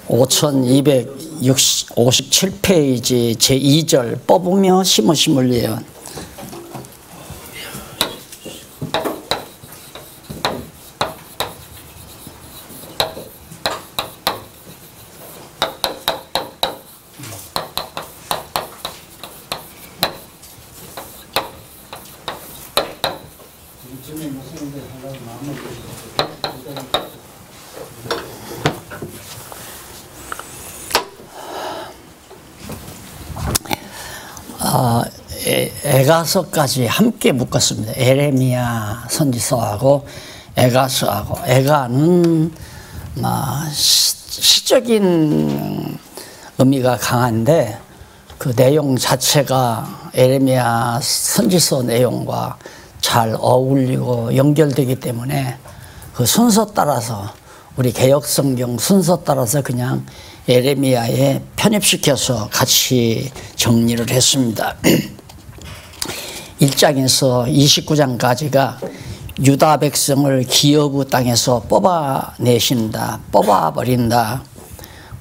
5257페이지 제2절 뽑으며 심으심을 예언. 에가서까지 함께 묶었습니다. 에레미야 선지서하고 에가서하고. 에가는 시적인 의미가 강한데 그 내용 자체가 에레미야 선지서 내용과 잘 어울리고 연결되기 때문에 그 순서 따라서, 우리 개역성경 순서 따라서 그냥 에레미야에 편입시켜서 같이 정리를 했습니다. 1장에서 29장까지가 유다 백성을 기업의 땅에서 뽑아내신다, 뽑아버린다.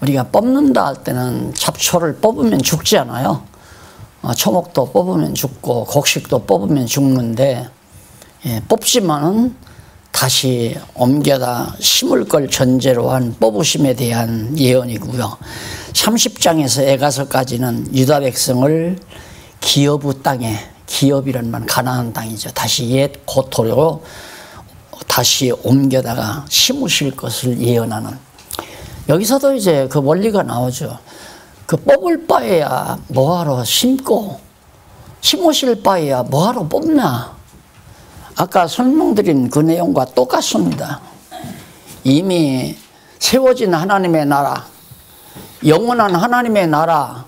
우리가 뽑는다 할 때는 잡초를 뽑으면 죽지 않아요. 초목도 뽑으면 죽고 곡식도 뽑으면 죽는데, 뽑지만은 다시 옮겨다 심을 걸 전제로 한 뽑으심에 대한 예언이고요. 30장에서 에가서까지는 유다 백성을 기업의 땅에, 기업이라는 말 가나안 땅이죠, 다시 옛 고토로 다시 옮겨다가 심으실 것을 예언하는. 여기서도 이제 그 원리가 나오죠. 그 뽑을 바에야 뭐하러 심고, 심으실 바에야 뭐하러 뽑나. 아까 설명드린 그 내용과 똑같습니다. 이미 세워진 하나님의 나라, 영원한 하나님의 나라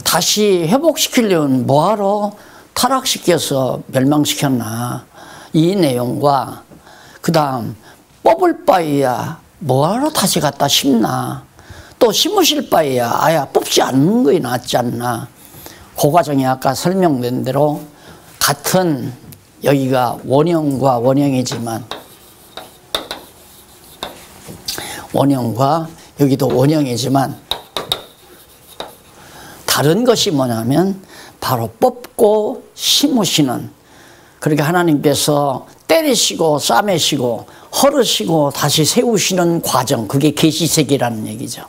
다시 회복시키려면 뭐하러 타락시켜서 멸망시켰나. 이 내용과 그 다음 뽑을 바에야 뭐하러 다시 갖다 심나, 또 심으실 바에야 아야 뽑지 않는 것이 낫지 않나. 그 과정이 아까 설명된 대로 같은, 여기가 원형과 원형이지만, 원형과 여기도 원형이지만 다른 것이 뭐냐면 바로 뽑고 심으시는, 그렇게 하나님께서 때리시고 싸매시고 헐으시고 다시 세우시는 과정, 그게 계시세계라는 얘기죠.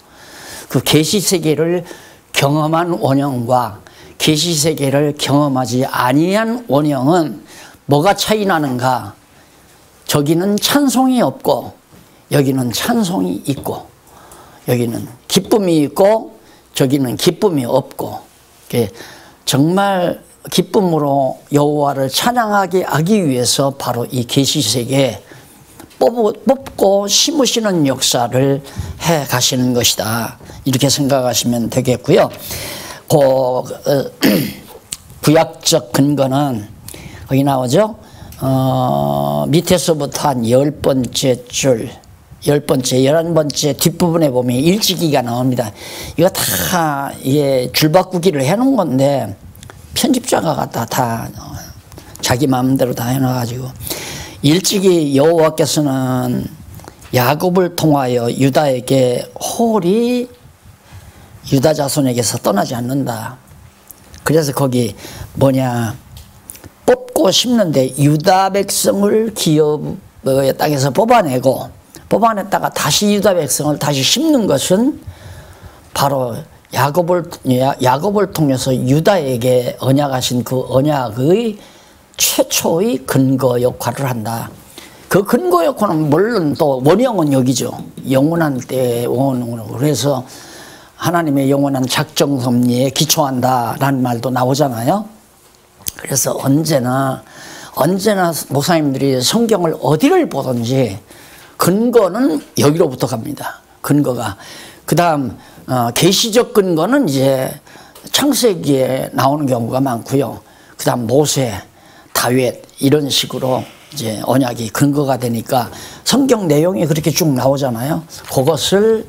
그 계시세계를 경험한 원형과 계시세계를 경험하지 아니한 원형은 뭐가 차이 나는가? 저기는 찬송이 없고 여기는 찬송이 있고, 여기는 기쁨이 있고 저기는 기쁨이 없고, 정말 기쁨으로 여호와를 찬양하게 하기 위해서 바로 이 계시세계에 뽑고 심으시는 역사를 해 가시는 것이다, 이렇게 생각하시면 되겠고요. 구약적 근거는 거기 나오죠. 밑에서부터 한 10번째 줄, 10번째, 11번째 뒷부분에 보면 일찍이가 나옵니다. 이거 다 줄바꾸기를 해놓은 건데 편집자가 갖다 다 자기 마음대로 다 해놔가지고, 일찍이 여호와께서는 야곱을 통하여 유다에게 홀이 유다 자손에게서 떠나지 않는다. 그래서 거기 뭐냐, 뽑고 심는데 유다 백성을 기업의 땅에서 뽑아냈다가 다시 유다 백성을 다시 심는 것은 바로 야곱을 통해서 유다에게 언약하신 그 언약의 최초의 근거 역할을 한다. 그 근거 역할은 물론 또 원형은 여기죠. 영원한 때의 원형으로. 그래서 하나님의 영원한 작정 섭리에 기초한다라는 말도 나오잖아요. 그래서 언제나 목사님들이 성경을 어디를 보든지 근거는 여기로부터 갑니다. 근거가. 그 다음 계시적 근거는 이제 창세기에 나오는 경우가 많고요. 그 다음 모세, 다윗 이런 식으로 이제 언약이 근거가 되니까 성경 내용이 그렇게 쭉 나오잖아요. 그것을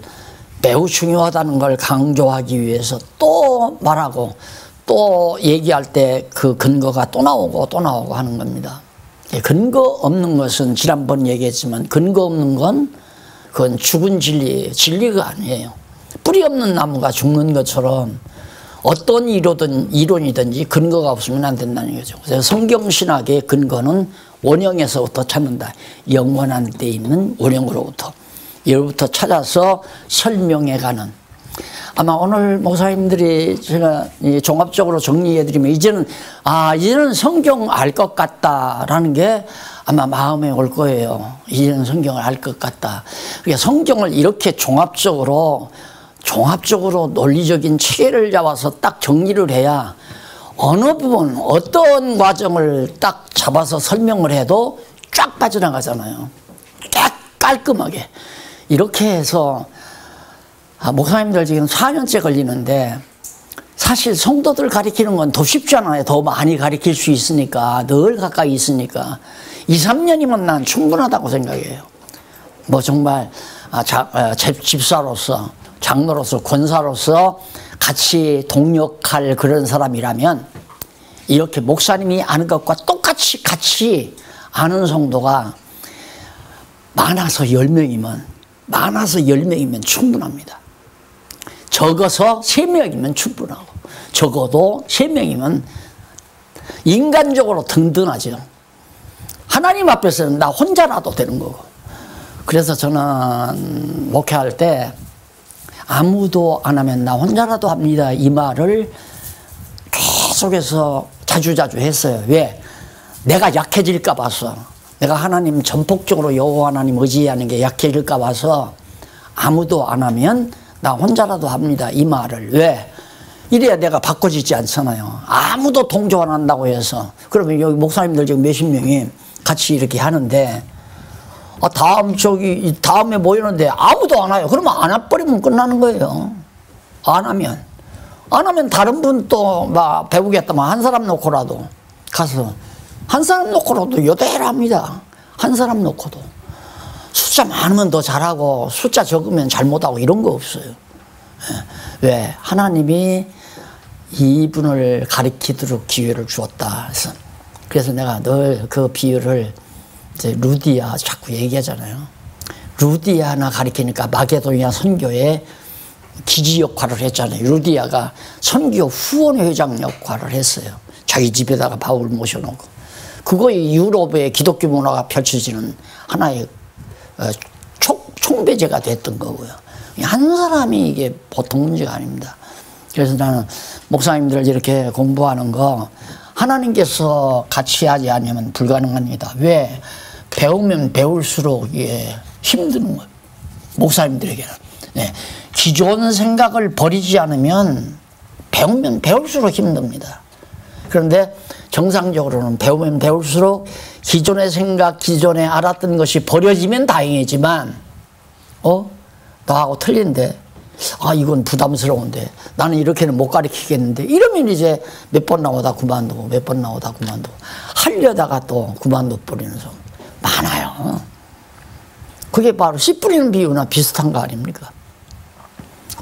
매우 중요하다는 걸 강조하기 위해서 또 말하고 또 얘기할 때 그 근거가 또 나오고 하는 겁니다. 근거 없는 것은 지난번 얘기했지만 근거 없는 건 그건 죽은 진리가 아니에요. 뿌리 없는 나무가 죽는 것처럼 어떤 이론이든지 근거가 없으면 안 된다는 거죠. 그래서 성경신학의 근거는 원형에서부터 찾는다. 영원한 데 있는 원형으로부터. 이로부터 찾아서 설명해가는. 아마 오늘 목사님들이 제가 종합적으로 정리해드리면 이제는 성경 알 것 같다라는 게 아마 마음에 올 거예요. 이제는 성경을 알 것 같다. 그러니까 성경을 이렇게 종합적으로 논리적인 체계를 잡아서 딱 정리를 해야 어느 부분 어떤 과정을 딱 잡아서 설명을 해도 쫙 빠져나가잖아요. 쫙 깔끔하게. 이렇게 해서 목사님들 지금 4년째 걸리는데 사실 성도들 가르치는 건 더 쉽잖아요. 더 많이 가르칠 수 있으니까, 늘 가까이 있으니까 2, 3년이면 난 충분하다고 생각해요. 뭐 정말 집사로서, 장로로서, 권사로서 같이 동역할 그런 사람이라면 이렇게 목사님이 아는 것과 똑같이 같이 아는 성도가 많아서 10명이면 충분합니다. 적어서 3명이면 충분하고, 적어도 3명이면 인간적으로 든든하죠. 하나님 앞에서는 나 혼자라도 되는 거고. 그래서 저는 목회할 때 아무도 안 하면 나 혼자라도 합니다. 이 말을 계속해서 자주자주 했어요. 왜? 내가 약해질까 봐서. 내가 하나님 전폭적으로 여호와 하나님 의지하는 게 약해질까 봐서 아무도 안 하면 나 혼자라도 합니다. 이 말을. 왜? 이래야 내가 바꿔지지 않잖아요. 아무도 동조 안 한다고 해서. 그러면 여기 목사님들 지금 몇십 명이 같이 이렇게 하는데 다음에 모이는데 아무도 안 와요. 그러면 안 해버리면 끝나는 거예요. 안 하면 다른 분 또 막 배우겠다면 한 사람 놓고라도 가서 한 사람 놓고라도 여대를 합니다. 한 사람 놓고도. 숫자 많으면 더 잘하고 숫자 적으면 잘못하고 이런 거 없어요. 왜? 하나님이 이분을 가르치도록 기회를 주었다. 그래서 내가 늘 그 비유를 이제 루디아 자꾸 얘기하잖아요. 루디아나 가르치니까 마게도니아 선교의 기지 역할을 했잖아요. 루디아가 선교 후원회장 역할을 했어요. 자기 집에다가 바울 모셔놓고. 그거에 유럽의 기독교 문화가 펼쳐지는 하나의 총배제가 됐던 거고요. 한 사람이 이게 보통 문제가 아닙니다. 그래서 나는 목사님들 이렇게 공부하는 거 하나님께서 같이 하지 않으면 불가능합니다. 왜? 배우면 배울수록 이게 힘든 거예요. 목사님들에게는. 네. 기존 생각을 버리지 않으면 배우면 배울수록 힘듭니다. 그런데 정상적으로는 배우면 배울수록 기존의 생각, 기존에 알았던 것이 버려지면 다행이지만 나하고 틀린데 이건 부담스러운데 나는 이렇게는 못 가르치겠는데 이러면 이제 몇 번 나오다 그만두고 몇 번 나오다 그만두고 하려다가 또 그만둬 버리는 사람 많아요. 그게 바로 씨 뿌리는 비유나 비슷한 거 아닙니까?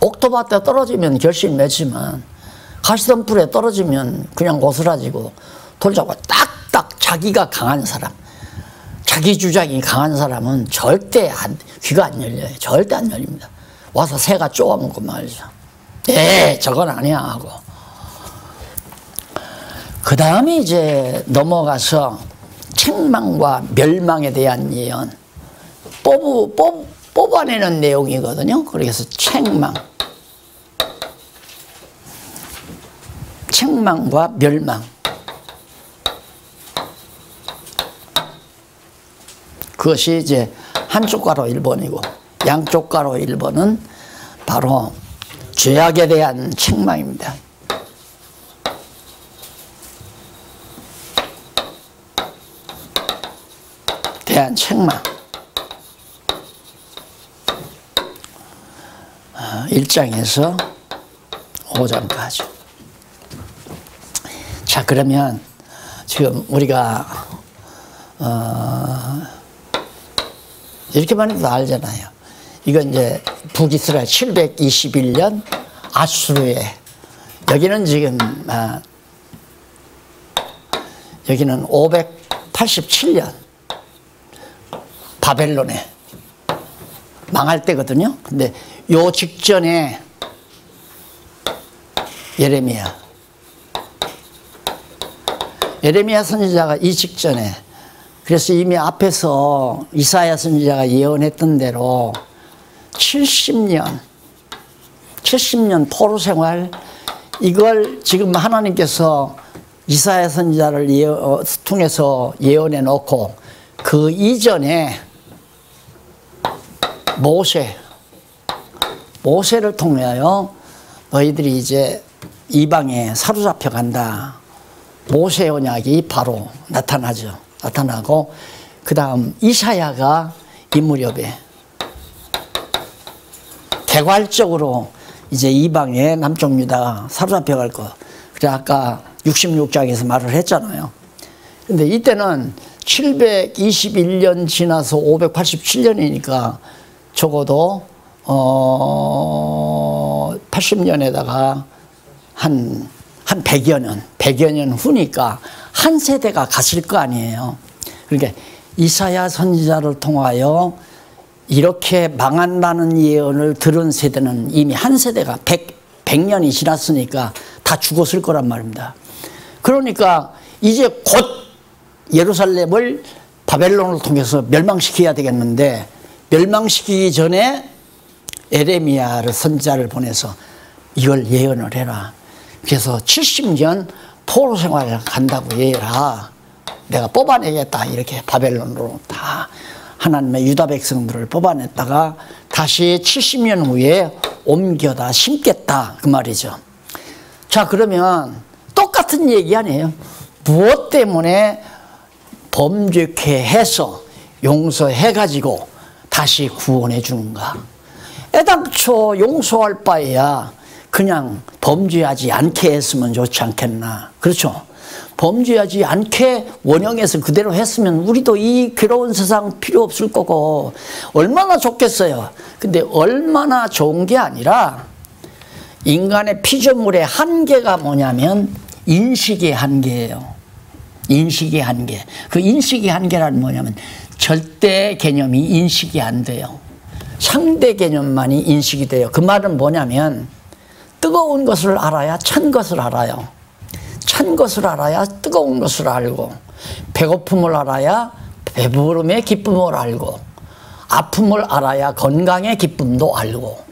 옥토밭에 떨어지면 결실 맺지만 가시덤불에 떨어지면 그냥 고스라지고 돌 잡고 딱딱 자기가 강한 사람, 자기 주장이 강한 사람은 절대 귀가 안 열려요. 절대 안 열립니다. 와서 새가 쪼아먹고 말이죠. 저건 아니야 하고. 그 다음에 이제 넘어가서 책망과 멸망에 대한 예언. 뽑아내는 내용이거든요. 그래서 책망과 멸망. 그것이 이제 한쪽 가로 1번이고 양쪽 가로 1번은 바로 죄악에 대한 책망입니다. 대한 책망. 1장에서 5장까지. 자, 그러면 지금 우리가 이렇게만 해도 알잖아요. 이건 이제 북이스라엘 721년 아수르에, 여기는 지금 여기는 587년 바벨론에 망할 때거든요. 근데 요 직전에 예레미야. 예레미야 선지자가 이 직전에, 그래서 이미 앞에서 이사야 선지자가 예언했던 대로 70년 포로 생활, 이걸 지금 하나님께서 이사야 선지자를 통해서 예언해 놓고, 그 이전에 모세를 통하여 너희들이 이제 이방에 사로잡혀 간다. 모세 언약이 바로 나타나고, 그 다음 이사야가 이 무렵에 개괄적으로 이제 이방에 남쪽 유다가 사로잡혀 갈 거. 그래 아까 66장에서 말을 했잖아요. 근데 이때는 721년 지나서 587년이니까 적어도 80년에다가 한 100여 년 후니까 한 세대가 갔을 거 아니에요. 그러니까 이사야 선지자를 통하여 이렇게 망한다는 예언을 들은 세대는 이미 한 세대가 100년이 지났으니까 다 죽었을 거란 말입니다. 그러니까 이제 곧 예루살렘을 바벨론을 통해서 멸망시켜야 되겠는데, 멸망시키기 전에 에레미야를 선지자를 보내서 이걸 예언을 해라. 그래서 70년 포로 생활을 간다고 해라. 내가 뽑아내겠다. 이렇게 바벨론으로 다 하나님의 유다 백성들을 뽑아냈다가 다시 70년 후에 옮겨다 심겠다. 그 말이죠. 자, 그러면 똑같은 얘기 아니에요. 무엇 때문에 범죄케 해서 용서해가지고 다시 구원해 주는가? 애당초 용서할 바에야 그냥 범죄하지 않게 했으면 좋지 않겠나? 그렇죠? 범죄하지 않게 원형에서 그대로 했으면 우리도 이 괴로운 세상 필요 없을 거고 얼마나 좋겠어요. 근데 얼마나 좋은 게 아니라 인간의 피조물의 한계가 뭐냐면 인식의 한계예요. 인식의 한계. 그 인식의 한계란 뭐냐면 절대 개념이 인식이 안 돼요. 상대 개념만이 인식이 돼요. 그 말은 뭐냐면 뜨거운 것을 알아야 찬 것을 알아요. 찬 것을 알아야 뜨거운 것을 알고, 배고픔을 알아야 배부름의 기쁨을 알고, 아픔을 알아야 건강의 기쁨도 알고.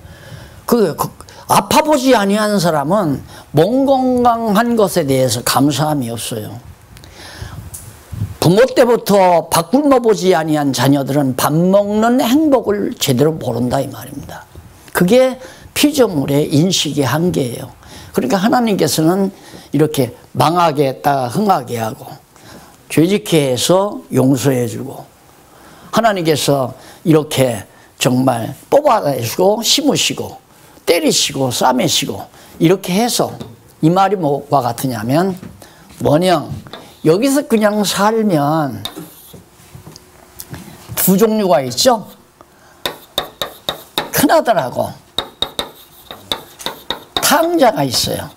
아파보지 아니한 사람은 몸 건강한 것에 대해서 감사함이 없어요. 부모 때부터 밥 굶어보지 아니한 자녀들은 밥 먹는 행복을 제대로 모른다 이 말입니다. 그게 피조물의 인식의 한계예요. 그러니까 하나님께서는 이렇게 망하게 했다가 흥하게 하고 죄짓게 해서 용서해 주고, 하나님께서 이렇게 정말 뽑아내시고 심으시고 때리시고 싸매시고 이렇게 해서, 이 말이 뭐와 같으냐면 뭐냐, 여기서 그냥 살면 두 종류가 있죠. 큰아들하고 탕자가 있어요.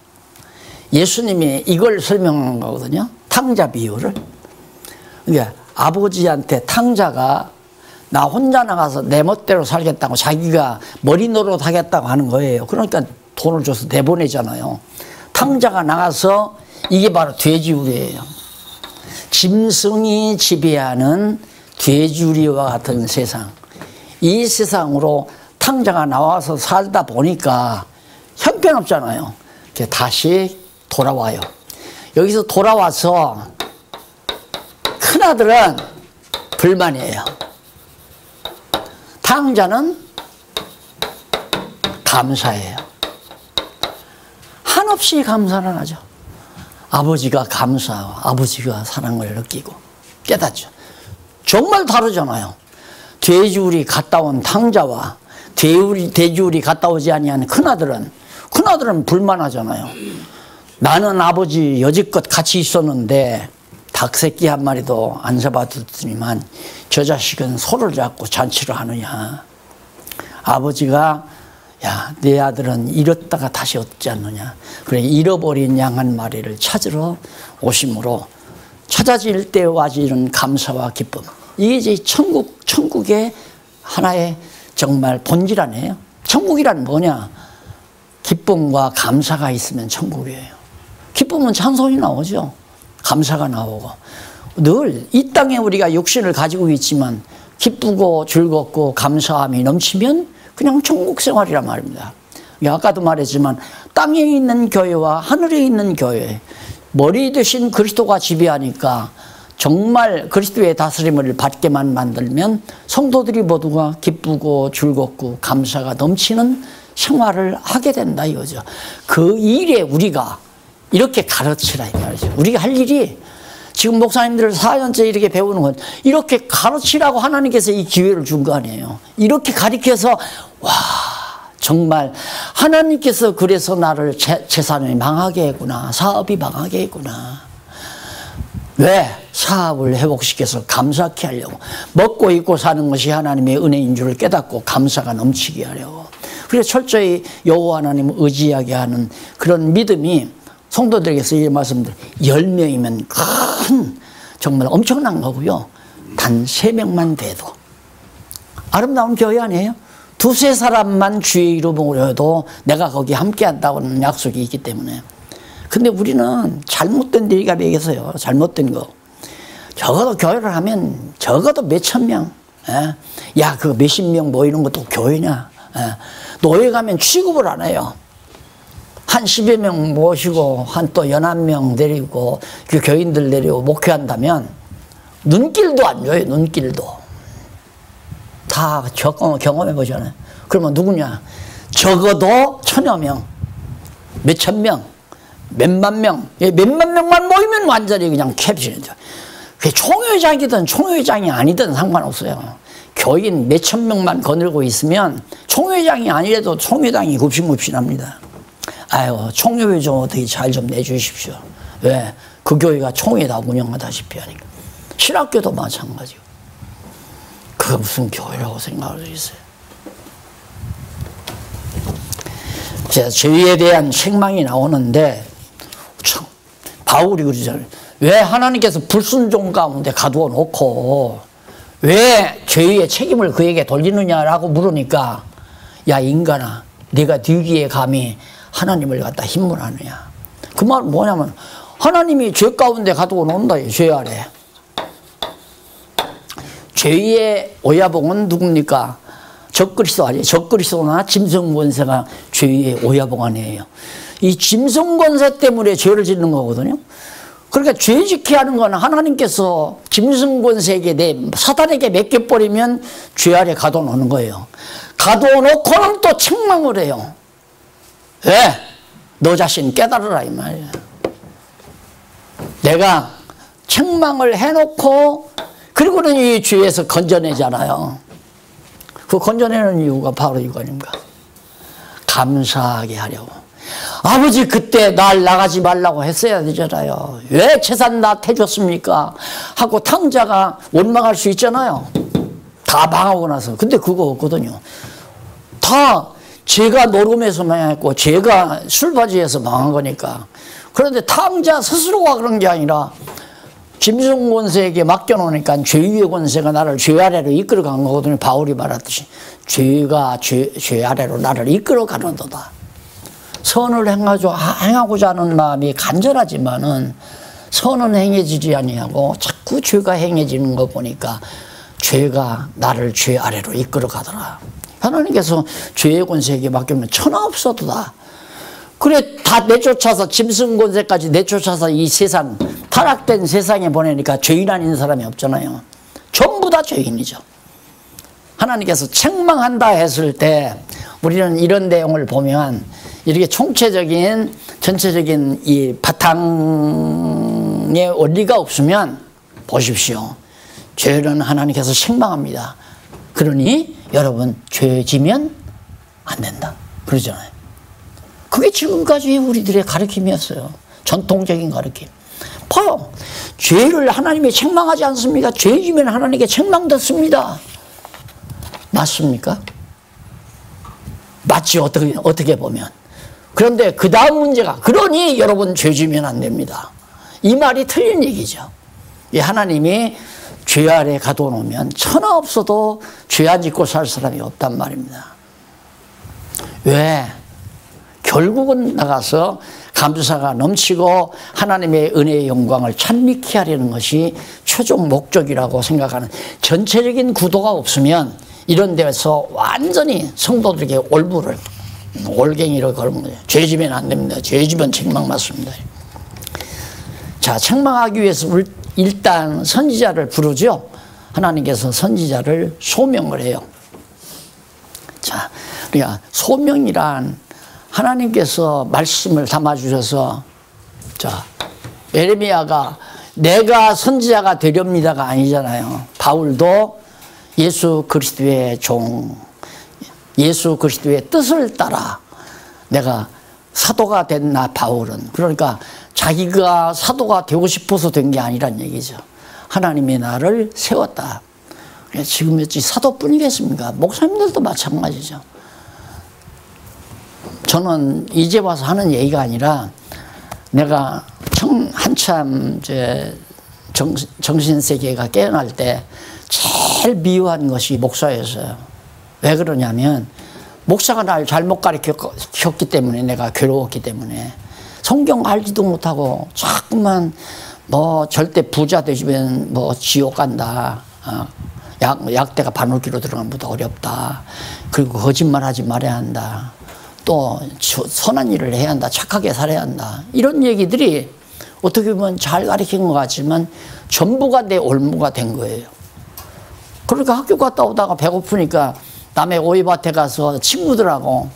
예수님이 이걸 설명한 거거든요. 탕자 비유를. 그러니까 아버지한테 탕자가 나 혼자 나가서 내 멋대로 살겠다고 자기가 머리 노릇 하겠다고 하는 거예요. 그러니까 돈을 줘서 내보내잖아요. 탕자가 나가서, 이게 바로 돼지우리예요. 짐승이 지배하는 돼지우리와 같은 세상. 이 세상으로 탕자가 나와서 살다 보니까 형편없잖아요. 다시 돌아와요. 여기서 돌아와서 큰아들은 불만이에요. 탕자는 감사해요. 한없이 감사를 하죠. 아버지가 감사하고 아버지가 사랑을 느끼고 깨닫죠. 정말 다르잖아요. 돼지우리 갔다 온 탕자와 돼지우리 갔다 오지 아니한 큰아들은 불만하잖아요. 나는 아버지 여지껏 같이 있었는데 닭새끼 한 마리도 안 잡아뒀더니만 저 자식은 소를 잡고 잔치를 하느냐. 아버지가 야, 내 아들은 잃었다가 다시 얻지 않느냐. 그래, 잃어버린 양 한 마리를 찾으러 오심으로 찾아질 때 와지는 감사와 기쁨. 이게 이제 천국의 하나의 정말 본질 아니에요. 천국이란 뭐냐? 기쁨과 감사가 있으면 천국이에요. 기쁨은 찬송이 나오죠. 감사가 나오고. 늘 이 땅에 우리가 육신을 가지고 있지만 기쁘고 즐겁고 감사함이 넘치면 그냥 천국 생활이란 말입니다. 아까도 말했지만 땅에 있는 교회와 하늘에 있는 교회, 머리 대신 그리스도가 지배하니까 정말 그리스도의 다스림을 받게만 만들면 성도들이 모두가 기쁘고 즐겁고 감사가 넘치는 생활을 하게 된다 이거죠. 그 일에 우리가 이렇게 가르치라 이 말이죠. 우리가 할 일이 지금 목사님들 4년째 이렇게 배우는 건 이렇게 가르치라고 하나님께서 이 기회를 준 거 아니에요. 이렇게 가르쳐서 와 정말 하나님께서 그래서 나를 재산이 망하게 했구나. 사업이 망하게 했구나. 왜? 사업을 회복시켜서 감사케 하려고. 먹고 입고 사는 것이 하나님의 은혜인 줄을 깨닫고 감사가 넘치게 하려고. 그래서 철저히 여호와 하나님을 의지하게 하는 그런 믿음이 성도들에게서 이 말씀들 10명이면 큰 정말 엄청난 거고요. 단 3명만 돼도 아름다운 교회 아니에요? 두세 사람만 주의 이름으로 해도 내가 거기 함께 한다고는 약속이 있기 때문에. 근데 우리는 잘못된 데가 되겠어요. 잘못된 거. 적어도 교회를 하면 적어도 몇천 명. 야, 그 몇십 명 모이는 것도 교회냐. 노예 가면 취급을 안 해요. 한 10여 명 모시고 한 또 11명 데리고 그 교인들 데리고 목회한다면 눈길도 안 줘요. 눈길도. 다 경험해 보잖아요. 그러면 누구냐? 적어도 1000여 명, 몇천 명, 몇만 명, 몇만 명만 모이면 완전히 그냥 캡슐이죠. 그게 총회장이든 총회장이 아니든 상관없어요. 교인 몇천 명만 거느리고 있으면 총회장이 아니래도 총회장이 굽신굽신합니다. 아유, 총회회 좀 어떻게 잘 좀 내주십시오. 왜? 그 교회가 총회다 운영하다시피 하니까. 신학교도 마찬가지고. 그게 무슨 교회라고 생각할 수 있어요. 제가 죄에 대한 책망이 나오는데 참 바울이 그러잖아요. 왜 하나님께서 불순종 가운데 가두어 놓고 왜 죄의 책임을 그에게 돌리느냐라고 물으니까 야 인간아 네가 뒤기에 감히 하나님을 갖다 힘문하느냐. 그 말은 뭐냐면 하나님이 죄 가운데 가두어 놓는다. 죄 아래. 죄의 오야봉은 누굽니까? 적그리스도 아니에요. 적그리스도나 짐승권세가 죄의 오야봉 아니에요. 이 짐승권세 때문에 죄를 짓는 거거든요. 그러니까 죄짓게 하는 건 하나님께서 짐승권세에게 사단에게 맡겨버리면 죄 아래 가둬놓는 거예요. 가둬놓고는 또 책망을 해요. 왜? 너 자신 깨달으라 이 말이야. 내가 책망을 해놓고 그리고는 이 죄에서 건져내잖아요. 그 건져내는 이유가 바로 이거 아닙니까? 감사하게 하려고. 아버지 그때 날 나가지 말라고 했어야 되잖아요. 왜 재산 다 해줬습니까? 하고 탕자가 원망할 수 있잖아요. 다 망하고 나서. 근데 그거 없거든요. 다 제가 노름에서 망했고 제가 술바지에서 망한 거니까. 그런데 탕자 스스로가 그런 게 아니라 짐승권세에게 맡겨놓으니까 죄의 권세가 나를 죄 아래로 이끌어간 거거든요. 바울이 말했듯이 죄가 죄 아래로 나를 이끌어가는도다. 선을 행하고자 하는 마음이 간절하지만은 선은 행해지지 아니하고 자꾸 죄가 행해지는 거 보니까 죄가 나를 죄 아래로 이끌어가더라. 하나님께서 죄의 권세에게 맡기면 천하 없어도다. 그래 다 내쫓아서 짐승권세까지 내쫓아서 이 세상 타락된 세상에 보내니까 죄인 아닌 사람이 없잖아요. 전부 다 죄인이죠. 하나님께서 책망한다 했을 때 우리는 이런 내용을 보면 이렇게 총체적인 전체적인 이 바탕의 원리가 없으면 보십시오. 죄는 하나님께서 책망합니다. 그러니 여러분 죄 지면 안 된다. 그러잖아요. 그게 지금까지 우리들의 가르침이었어요. 전통적인 가르침. 봐요. 죄를 하나님이 책망하지 않습니까? 죄 지면 하나님께 책망받습니다. 맞습니까? 맞지 어떻게 보면. 그런데 그 다음 문제가 그러니 여러분 죄 지면 안 됩니다. 이 말이 틀린 얘기죠. 하나님이 죄 아래 가둬놓으면 천하 없어도 죄 안 짓고 살 사람이 없단 말입니다. 왜? 결국은 나가서 감사가 넘치고 하나님의 은혜의 영광을 찬미케 하려는 것이 최종 목적이라고 생각하는, 전체적인 구도가 없으면 이런 데서 완전히 성도들에게 올무를, 올갱이를 걸는 거예요. 죄 지면 안 됩니다. 죄 지면 책망 맞습니다. 자, 책망하기 위해서 일단 선지자를 부르죠. 하나님께서 선지자를 소명을 해요. 자, 그러니까 소명이란 하나님께서 말씀을 담아주셔서, 자, 예레미야가 내가 선지자가 되렵니다가 아니잖아요. 바울도 예수 그리스도의 종, 예수 그리스도의 뜻을 따라 내가 사도가 된 나 바울은, 그러니까 자기가 사도가 되고 싶어서 된 게 아니란 얘기죠. 하나님이 나를 세웠다. 지금 어찌 사도뿐이겠습니까? 목사님들도 마찬가지죠. 저는 이제 와서 하는 얘기가 아니라, 내가 한참 정신세계가 깨어날 때 제일 미워한 것이 목사였어요. 왜 그러냐면 목사가 날 잘못 가르쳤기 때문에, 내가 괴로웠기 때문에, 성경 알지도 못하고 자꾸만 뭐 절대 부자 되시면 뭐 지옥 간다, 약대가 바늘기로 들어가는 것보다 어렵다, 그리고 거짓말하지 말아야 한다, 또 선한 일을 해야 한다, 착하게 살아야 한다, 이런 얘기들이 어떻게 보면 잘 가르친 것 같지만 전부가 내 올무가 된 거예요. 그러니까 학교 갔다 오다가 배고프니까 남의 오이밭에 가서 친구들하고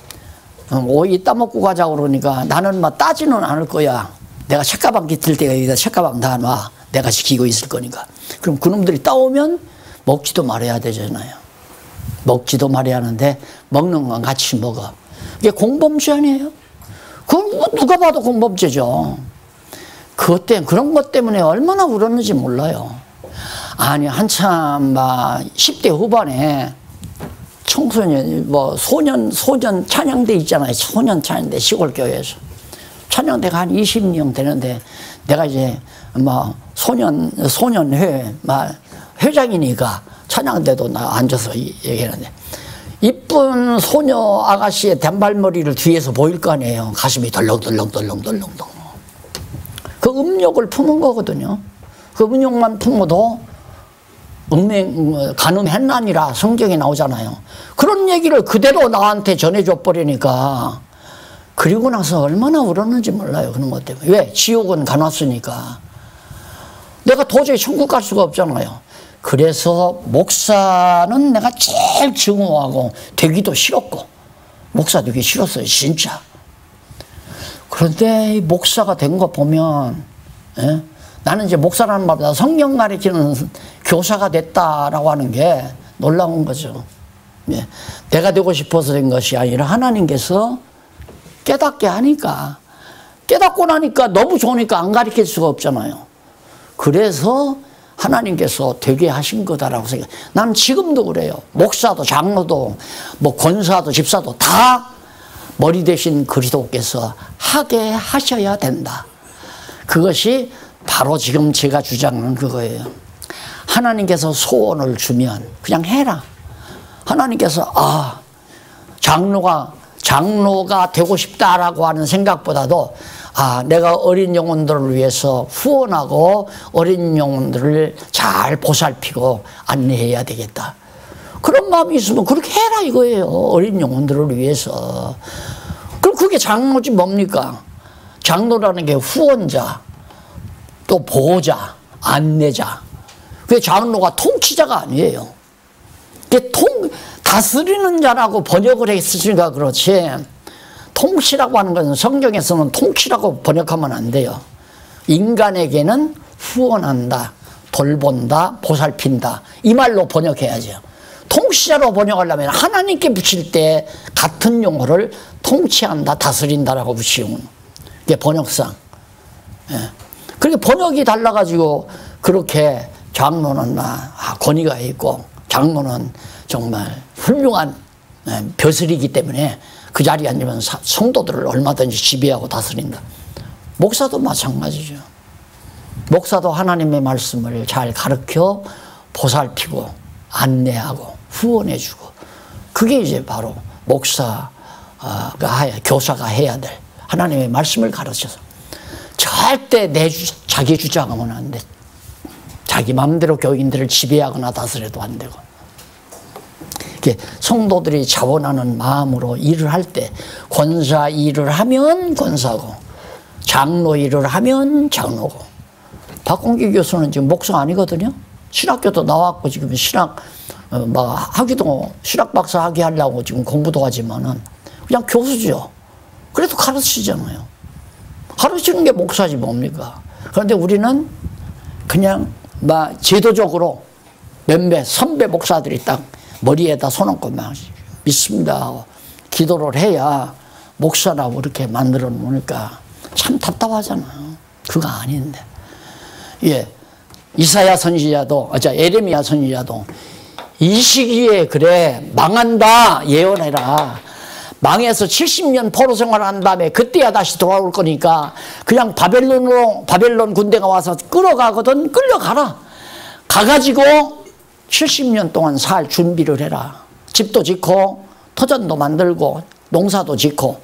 오이 따먹고 가자고 그러니까 나는 막 따지는 않을 거야. 내가 책가방 깃들 때가 여기다 책가방 다 놔. 내가 지키고 있을 거니까. 그럼 그놈들이 따오면 먹지도 말아야 되잖아요. 먹지도 말아야 하는데 먹는 건 같이 먹어. 이게 공범죄 아니에요? 그건 누가 봐도 공범죄죠. 그런 것 때문에 얼마나 울었는지 몰라요. 아니, 한참 막 10대 후반에 청소년, 뭐 소년 찬양대 있잖아요. 소년 찬양대, 시골 교회에서. 찬양대가 한 20명 되는데, 내가 이제 뭐 소년회 회장이니까 찬양대도 나 앉아서 얘기하는데, 이쁜 소녀 아가씨의 단발머리를 뒤에서 보일 거 아니에요. 가슴이 덜렁덜렁. 그 음욕을 품은 거거든요. 그 음욕만 품어도 간음했나니라 성경에 나오잖아요. 그런 얘기를 그대로 나한테 전해줘 버리니까, 그리고 나서 얼마나 울었는지 몰라요. 그런 것 때문에. 왜? 지옥은 가놨으니까. 내가 도저히 천국 갈 수가 없잖아요. 그래서 목사는 내가 제일 증오하고 되기도 싫었고, 목사 되기 싫었어요, 진짜. 그런데 목사가 된 거 보면, 나는 이제 목사라는 말보다 성경 가르치는 교사가 됐다라고 하는 게 놀라운 거죠. 내가 되고 싶어서 된 것이 아니라 하나님께서 깨닫게 하니까, 깨닫고 나니까 너무 좋으니까 안 가르칠 수가 없잖아요. 그래서 하나님께서 되게 하신 거다라고 생각해요. 난 지금도 그래요. 목사도 장로도 뭐 권사도 집사도 다 머리 대신 그리스도께서 하게 하셔야 된다. 그것이 바로 지금 제가 주장하는 그거예요. 하나님께서 소원을 주면 그냥 해라. 하나님께서 장로가 되고 싶다라고 하는 생각보다도 내가 어린 영혼들을 위해서 후원하고 어린 영혼들을 잘 보살피고 안내해야 되겠다. 그런 마음이 있으면 그렇게 해라 이거예요. 어린 영혼들을 위해서. 그럼 그게 장로지 뭡니까? 장로라는 게 후원자, 또 보호자, 안내자. 그게 장로가 통치자가 아니에요. 그게 다스리는 자라고 번역을 했으니까 그렇지, 통치라고 하는 것은 성경에서는 통치라고 번역하면 안 돼요. 인간에게는 후원한다, 돌본다, 보살핀다, 이 말로 번역해야죠. 통치자로 번역하려면 하나님께 붙일 때 같은 용어를 통치한다, 다스린다라고 붙이는 게 번역상. 그렇게 번역이 달라가지고 그렇게 장로는 권위가 있고 장로는 정말 훌륭한 벼슬이기 때문에 그 자리에 앉으면 성도들을 얼마든지 지배하고 다스린다. 목사도 마찬가지죠. 목사도 하나님의 말씀을 잘 가르쳐 보살피고 안내하고 후원해주고, 그게 이제 바로 목사 교사가 해야 될 하나님의 말씀을 가르쳐서 절대 자기 주장하면 안 돼. 자기 마음대로 교인들을 지배하거나 다스려도 안 되고, 성도들이 자원하는 마음으로 일을 할 때 권사 일을 하면 권사고 장로 일을 하면 장로고. 박공기 교수는 지금 목사 아니거든요. 신학교도 나왔고 지금 신학 박사 학위 하려고 지금 공부도 하지만은 그냥 교수죠. 그래도 가르치잖아요. 가르치는 게 목사지 뭡니까? 그런데 우리는 그냥 제도적으로 몇몇 선배 목사들이 딱 머리에다 손얹고 막 믿습니다 하고 기도를 해야 목사라고 이렇게 만들어 놓으니까 참 답답하잖아요. 그거 아닌데. 예. 이사야 선지자도, 에레미야 선지자도 이 시기에 그래, 망한다, 예언해라. 망해서 70년 포로 생활한 다음에 그때야 다시 돌아올 거니까 그냥 바벨론 군대가 와서 끌어가거든, 끌려가라. 가가지고 70년 동안 살 준비를 해라. 집도 짓고 터전도 만들고 농사도 짓고.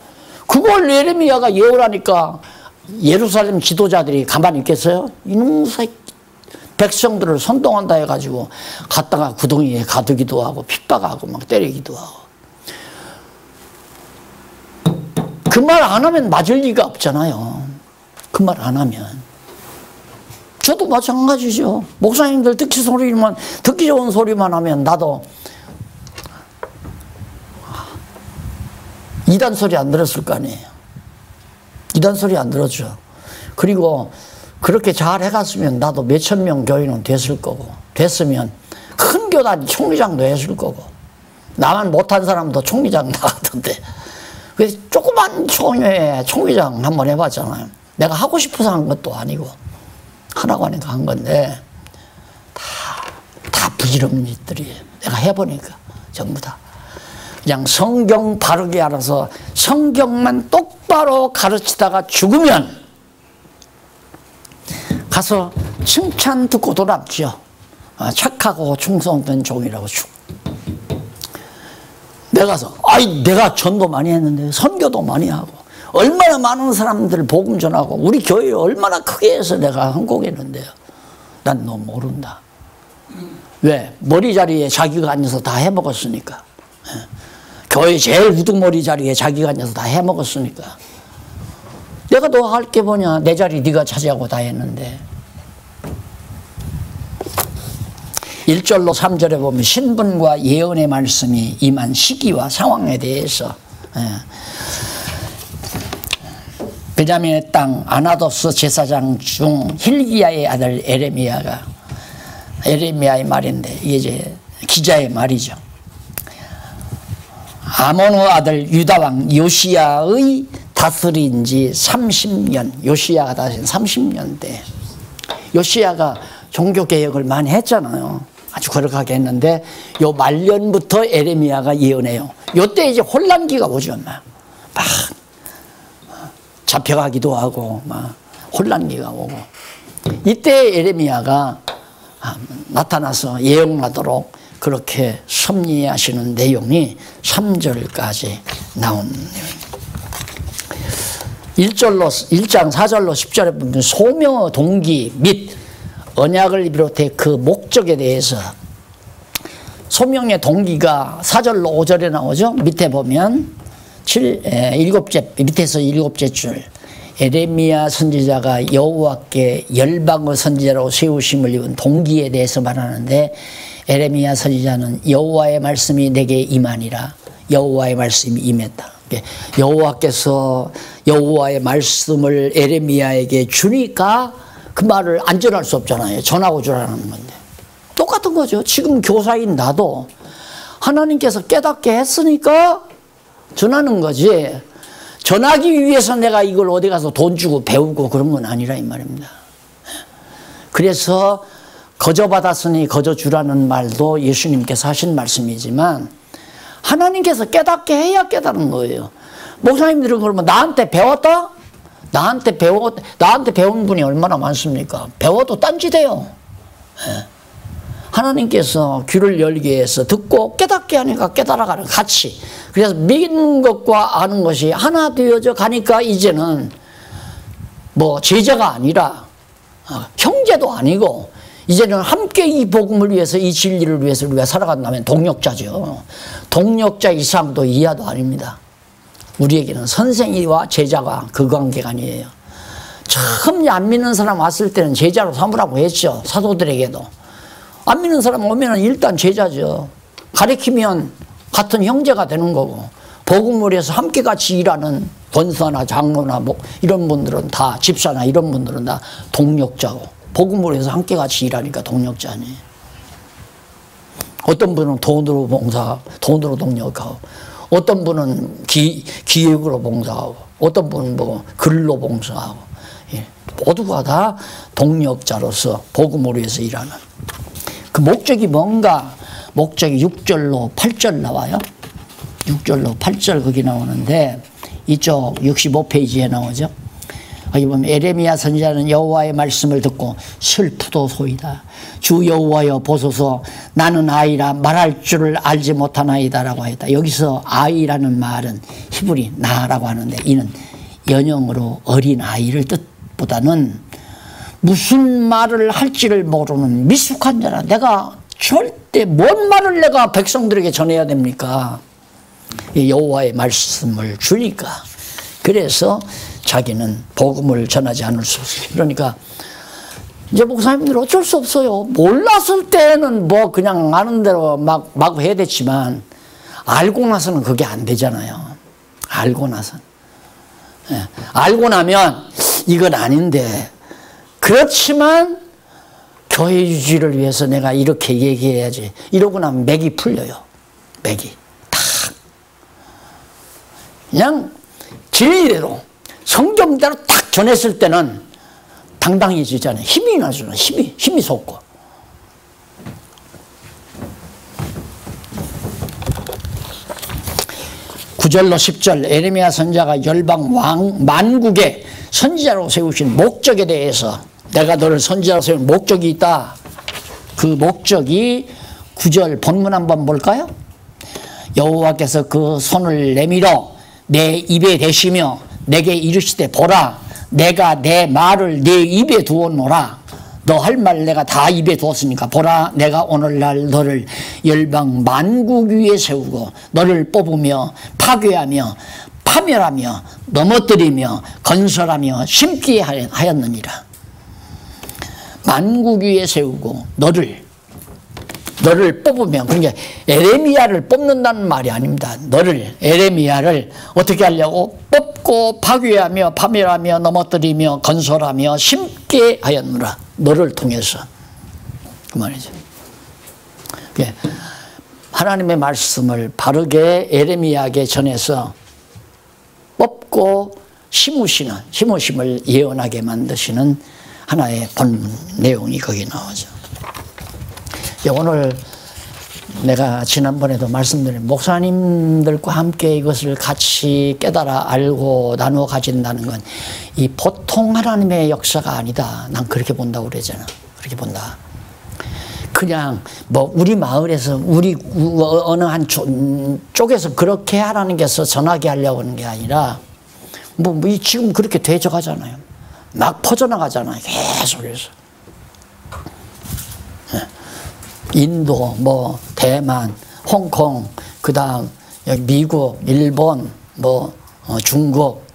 그걸 예레미야가 예언하니까 예루살렘 지도자들이 가만히 있겠어요? 이놈 새끼, 백성들을 선동한다 해가지고 갔다가 구덩이에 가두기도 하고 핍박하고 막 때리기도 하고. 그 말 안 하면 맞을 리가 없잖아요. 그 말 안 하면. 저도 마찬가지죠. 목사님들 듣기 좋은 소리만 하면 나도 이단 소리 안 들었을 거 아니에요. 이단 소리 안 들었죠. 그리고 그렇게 잘 해갔으면 나도 몇천 명 교인은 됐을 거고, 됐으면 큰 교단 총리장도 했을 거고, 나만 못한 사람도 총리장 나가던데. 그래서 조그만 총리장 한번 해봤잖아요. 내가 하고 싶어서 한 것도 아니고 하라고 하니까 한 건데 다 부질없는 짓들이에요. 내가 해보니까 전부 다 그냥 성경 바르게 알아서 성경만 똑바로 가르치다가 죽으면 가서 칭찬 듣고 돌아왔죠. 착하고 충성된 종이라고 내가 전도 많이 했는데 선교도 많이 하고 얼마나 많은 사람들 복음 전하고 우리 교회 얼마나 크게 해서 내가 헌공했는데요. 난 너 모른다. 왜? 머리 자리에 자기가 앉아서 다 해먹었으니까. 교회 제일 우두머리 자리에 자기가 앉아서 다 해먹었으니까. 내가 너 할 게 뭐냐. 내 자리 네가 차지하고 다 했는데. 1절로 3절에 보면 신분과 예언의 말씀이 임한 시기와 상황에 대해서, 베냐민의 땅 아나도스 제사장 중 힐기야의 아들 에레미야의 말인데 이게 이제 기자의 말이죠. 아몬의 아들 유다왕 요시야의 다스린 지 30년, 요시야가 다스린 30년 때 요시야가 종교개혁을 많이 했잖아요. 아주 거룩하게 했는데 요 말년부터 에레미야가 예언해요. 요때 이제 혼란기가 오죠. 막 잡혀가기도 하고 막 혼란기가 오고, 이때 에레미야가 나타나서 예언하도록 그렇게 섭리하시는 내용이 3절까지 나온 내용입니다. 1장 4절로 10절에 보면 소명 동기 및 언약을 비롯해 그 목적에 대해서, 소명의 동기가 4절로 5절에 나오죠. 밑에 보면 밑에서 7째 줄, 에레미야 선지자가 여호와께 열방의 선지자로 세우심을 입은 동기에 대해서 말하는데, 에레미야 선지자는 여호와의 말씀이 내게 임하니라, 여호와의 말씀이 임했다. 여호와께서 여호와의 말씀을 에레미야에게 주니까 그 말을 안 전할 수 없잖아요. 전하고 주라는 건데. 똑같은 거죠. 지금 교사인 나도 하나님께서 깨닫게 했으니까 전하는 거지, 전하기 위해서 내가 이걸 어디 가서 돈 주고 배우고 그런 건 아니라 이 말입니다. 그래서 거저 받았으니 거저 주라는 말도 예수님께서 하신 말씀이지만 하나님께서 깨닫게 해야 깨닫는 거예요. 목사님들은 그러면 나한테 배웠다? 나한테 배운 분이 얼마나 많습니까? 배워도 딴짓해요. 하나님께서 귀를 열게 해서 듣고 깨닫게 하니까 깨달아가는 같이. 그래서 믿는 것과 아는 것이 하나 되어져 가니까 이제는 뭐 제자가 아니라 형제도 아니고 이제는 함께 이 복음을 위해서 이 진리를 위해서 우리가 살아간다면 동력자죠. 동력자 이상도 이하도 아닙니다. 우리에게는 선생이와 제자가 그 관계가 아니에요. 처음 안 믿는 사람 왔을 때는 제자로 삼으라고 했죠. 사도들에게도. 안 믿는 사람 오면 일단 제자죠. 가르치면 같은 형제가 되는 거고, 복음을 위해서 함께 같이 일하는 권사나 장로나 뭐 이런 분들은 다, 집사나 이런 분들은 다 동력자고, 복음을 위해서 함께 같이 일하니까 동력자니. 어떤 분은 돈으로 돈으로 동력하고, 어떤 분은 기획으로 봉사하고, 어떤 분은 뭐 글로 봉사하고, 예, 모두가 다 동력자로서 복음을 위해서 일하는. 그 목적이 뭔가? 목적이 6절로 8절 나와요. 6절로 8절 거기 나오는데 이쪽 65페이지에 나오죠. 여기 보면 에레미야 선지자는 여호와의 말씀을 듣고 슬프도소이다. 주 여호와여 보소서 나는 아이라 말할 줄을 알지 못하나이다 라고 했다. 여기서 아이라는 말은 히브리 나라고 하는데 이는 연형으로 어린 아이를 뜻보다는 무슨 말을 할지를 모르는 미숙한 자라. 내가 절대 뭔 말을 내가 백성들에게 전해야 됩니까? 여호와의 말씀을 주니까. 그래서 자기는 복음을 전하지 않을 수 없어요. 그러니까 이제 목사님들 어쩔 수 없어요. 몰랐을 때는 뭐 그냥 아는 대로 막 해야 됐지만 알고 나서는 그게 안 되잖아요. 알고 나서는. 예. 알고 나면 이건 아닌데, 그렇지만 교회 유지를 위해서 내가 이렇게 얘기해야지. 이러고 나면 맥이 풀려요. 맥이 탁. 그냥 진리대로 성경대로 딱 전했을 때는 당당해지잖아요. 힘이 나잖아요. 힘이 솟고. (9절로 10절) 에레미야 선지자가 열방 만국의 선지자로 세우신 목적에 대해서, 내가 너를 선지자로 세운 목적이 있다. 그 목적이 9절 본문 한번 볼까요? 여호와께서 그 손을 내밀어 내 입에 대시며 내게 이르시되 보라 내가 내 말을 내 입에 두었노라. 너 할 말 내가 다 입에 두었으니까 보라 내가 오늘날 너를 열방 만국 위에 세우고 너를 뽑으며 파괴하며 파멸하며 넘어뜨리며 건설하며 심게 하였느니라. 만국 위에 세우고 너를 뽑으면, 그러니까 에레미야를 뽑는다는 말이 아닙니다. 너를, 에레미야를 어떻게 하려고? 뽑고 파괴하며 파멸하며 넘어뜨리며 건설하며 심게 하였노라. 너를 통해서. 그 말이죠. 하나님의 말씀을 바르게 에레미야에게 전해서 뽑고 심으심을 예언하게 만드시는 하나의 본문 내용이 거기 나오죠. 오늘 내가 지난번에도 말씀드린 목사님들과 함께 이것을 같이 깨달아 알고 나누어 가진다는 건 이 보통 하나님의 역사가 아니다. 난 그렇게 본다고 그러잖아. 그렇게 본다. 그냥 뭐 우리 마을에서 우리 어느 한 쪽에서 그렇게 하나님께서 전하게 하려고 하는 게 아니라 뭐 지금 그렇게 되져 가잖아요. 막 퍼져나가잖아요. 계속해서. 인도, 뭐 대만, 홍콩, 그다음 여기 미국, 일본, 뭐 중국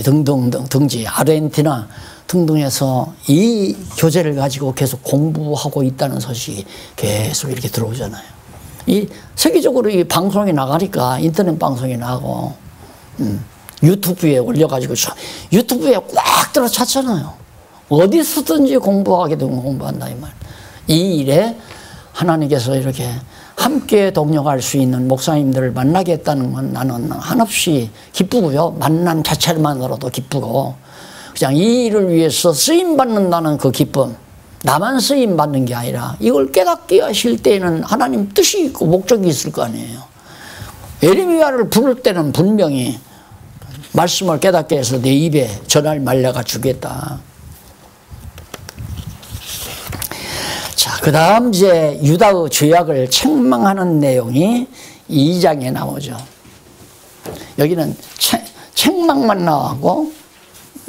등등등지 아르헨티나 등등해서 이 교재를 가지고 계속 공부하고 있다는 소식이 계속 이렇게 들어오잖아요. 이 세계적으로 이 방송이 나가니까 인터넷 방송이 나고 유튜브에 올려가지고 유튜브에 꽉 들어찼잖아요. 어디서든지 공부하게 되면 공부한다 이 말. 이 일에 하나님께서 이렇게 함께 동력할 수 있는 목사님들을 만나게 했다는 건 나는 한없이 기쁘고요. 만남 자체만으로도 기쁘고, 그냥 이 일을 위해서 쓰임받는다는 그 기쁨, 나만 쓰임받는 게 아니라 이걸 깨닫게 하실 때에는 하나님 뜻이 있고 목적이 있을 거 아니에요. 에레미야를 부를 때는 분명히 말씀을 깨닫게 해서 내 입에 전할 말 내가 주겠다. 자, 그 다음 이제 유다의 죄악을 책망하는 내용이 2장에 나오죠. 여기는 책망만 나오고,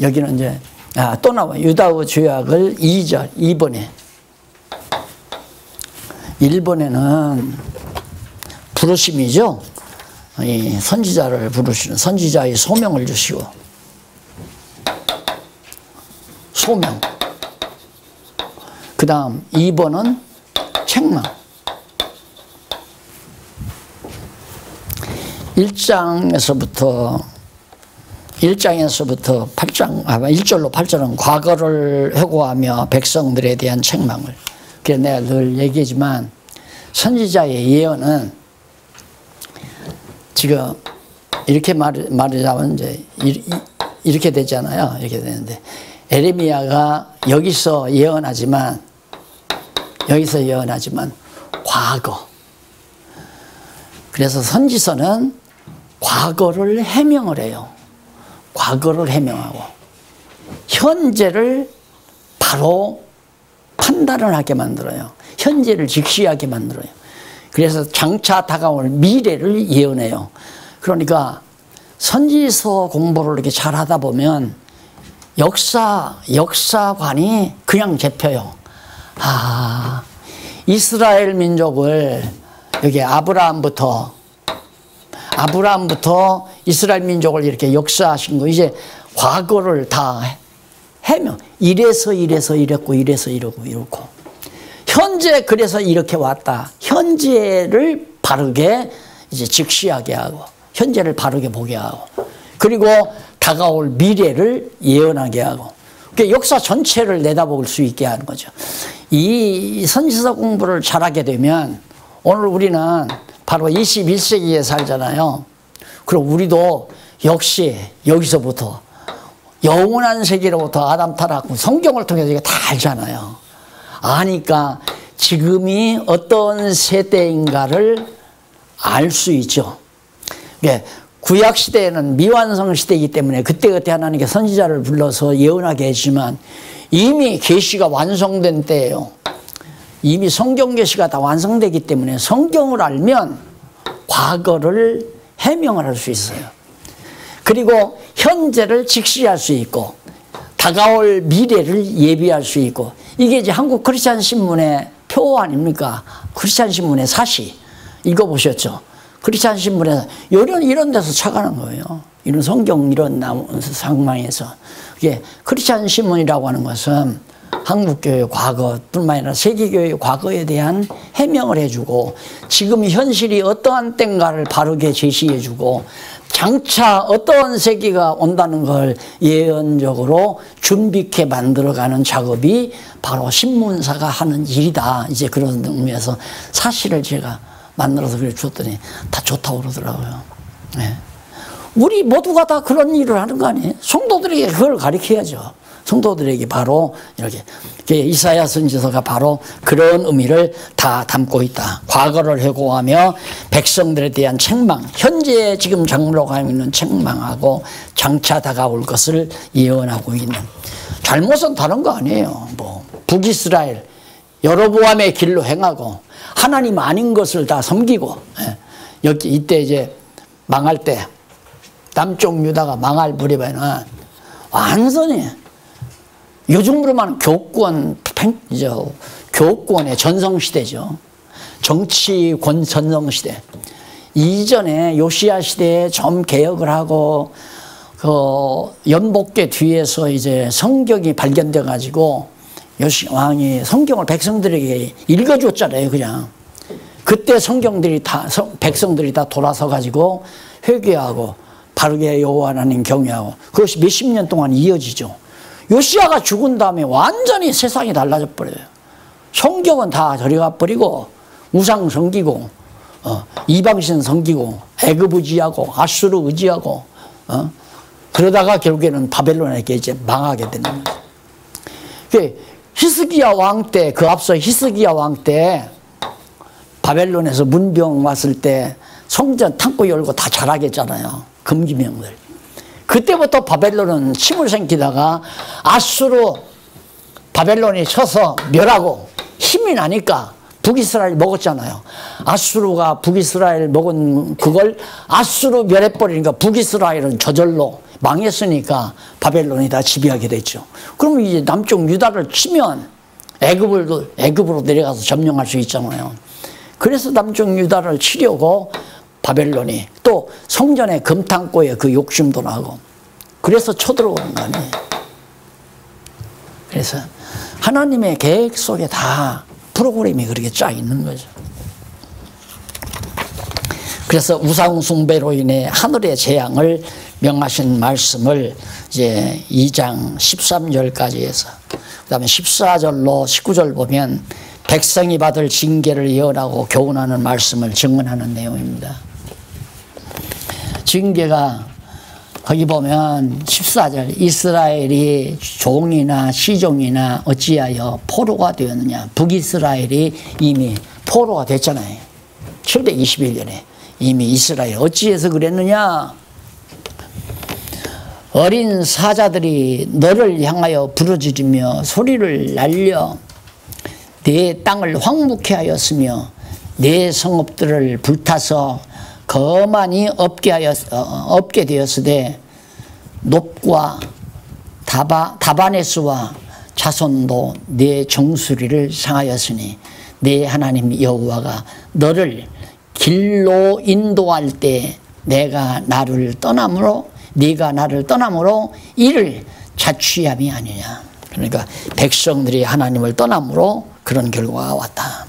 여기는 이제, 또 나와요. 유다의 죄악을 2절, 2번에. 1번에는 부르심이죠. 이 선지자를 부르시는, 선지자의 소명을 주시고, 소명. 그 다음 2번은 책망. 1장에서부터 8장, 1절로 8절은 과거를 회고하며 백성들에 대한 책망을. 그래서 내가 늘 얘기하지만 선지자의 예언은 지금 이렇게 말하자면 이제 이렇게 되잖아요. 이렇게 되는데 에레미야가 여기서 예언하지만 과거. 그래서 선지서는 과거를 해명을 해요. 과거를 해명하고 현재를 바로 판단을 하게 만들어요. 현재를 직시하게 만들어요. 그래서 장차 다가올 미래를 예언해요. 그러니까 선지서 공부를 이렇게 잘 하다 보면 역사관이 그냥 잡혀요. 이스라엘 민족을 여기 아브라함부터 이스라엘 민족을 이렇게 역사하신 거, 이제 과거를 다 해명. 이래서 이랬고, 이래서 이렇고. 현재 그래서 이렇게 왔다. 현재를 바르게 이제 직시하게 하고, 현재를 바르게 보게 하고, 그리고 다가올 미래를 예언하게 하고, 그러니까 역사 전체를 내다볼 수 있게 하는 거죠. 이 선지서 공부를 잘하게 되면 오늘 우리는 바로 21세기에 살잖아요. 그럼 우리도 역시 여기서부터 영원한 세계로부터 아담 타락, 성경을 통해서 이게 다 알잖아요. 아니까 지금이 어떤 세대인가를 알 수 있죠. 구약 시대에는 미완성 시대이기 때문에 그때그때 하나님께 선지자를 불러서 예언하게 했지만 이미 계시가 완성된 때예요. 이미 성경 계시가 다 완성되기 때문에 성경을 알면 과거를 해명을 할 수 있어요. 그리고 현재를 직시할 수 있고 다가올 미래를 예비할 수 있고, 이게 이제 한국 크리스찬 신문의 표 아닙니까? 크리스찬 신문의 사시 읽어보셨죠? 크리스찬 신문에서 이런 데서 착안한 거예요. 이런 성경 이런 상황에서. 이게 크리스찬 신문이라고 하는 것은 한국교회 과거뿐만 아니라 세계교회 과거에 대한 해명을 해주고, 지금 현실이 어떠한 때인가를 바르게 제시해주고, 장차 어떠한 세기가 온다는 걸 예언적으로 준비케 만들어가는 작업이 바로 신문사가 하는 일이다. 이제 그런 의미에서 사실을 제가 만들어서 그래 줬더니 다 좋다고 그러더라고요. 네. 우리 모두가 다 그런 일을 하는 거 아니에요? 성도들에게 그걸 가르쳐야죠. 성도들에게 바로 이렇게 이사야 선지서가 바로 그런 의미를 다 담고 있다. 과거를 회고하며 백성들에 대한 책망, 현재 지금 장로가고 있는 책망하고 장차 다가올 것을 예언하고 있는. 잘못은 다른 거 아니에요. 뭐 북이스라엘 여로보암의 길로 행하고 하나님 아닌 것을 다 섬기고, 여기 이때 이제 망할 때 남쪽 유다가 망할 무렵에는 완전히 요즘으로 말하면 교권의 전성시대죠. 정치권 전성시대. 이전에 요시야 시대에 좀 개혁을 하고 그 연복궤 뒤에서 이제 성경이 발견돼 가지고 요시 왕이 성경을 백성들에게 읽어줬잖아요. 그냥 그때 백성들이 다 돌아서 가지고 회개하고 바르게 여호와 하나님 경외하고, 그것이 몇십 년 동안 이어지죠. 요시야가 죽은 다음에 완전히 세상이 달라져 버려요. 성경은 다 저리가 버리고 우상 섬기고 이방신 섬기고 애굽 의지하고 아수르 의지하고 그러다가 결국에는 바벨론에게 이제 망하게 되는 거예요. 히스기야 왕 때, 그 앞서 히스기야 왕 때 바벨론에서 문병 왔을 때 성전 창고 열고 다 잘하겠잖아요. 금기명들. 그때부터 바벨론은 침을 삼키다가 아수르 바벨론이 쳐서 멸하고 힘이 나니까 북이스라엘 먹었잖아요. 아수르가 북이스라엘 먹은 그걸 아수르 멸해버리니까 북이스라엘은 저절로 망했으니까 바벨론이 다 지배하게 됐죠. 그러면 이제 남쪽 유다를 치면 애굽으로 내려가서 점령할 수 있잖아요. 그래서 남쪽 유다를 치려고 바벨론이 또 성전의 금탄고에 그 욕심도 나고 그래서 쳐들어오는 거 아니에요. 그래서 하나님의 계획 속에 다 프로그램이 그렇게 짜 있는 거죠. 그래서 우상 숭배로 인해 하늘의 재앙을 명하신 말씀을 이제 2장 13절까지 해서 그다음에 14절로 19절 보면 백성이 받을 징계를 예언하고 교훈하는 말씀을 증언하는 내용입니다. 징계가 거기 보면 14절 이스라엘이 종이나 시종이나 어찌하여 포로가 되었느냐. 북이스라엘이 이미 포로가 됐잖아요. 721년에 이미 이스라엘 어찌해서 그랬느냐. 어린 사자들이 너를 향하여 부르짖으며 소리를 날려 내 땅을 황무케 하였으며 내 성읍들을 불타서 거만이 없게 되었으되 놉과 다바네스와 자손도 내 정수리를 상하였으니 내 하나님 여호와가 너를 길로 인도할 때 네가 나를 떠남으로 이를 자취함이 아니냐. 그러니까 백성들이 하나님을 떠남으로 그런 결과가 왔다.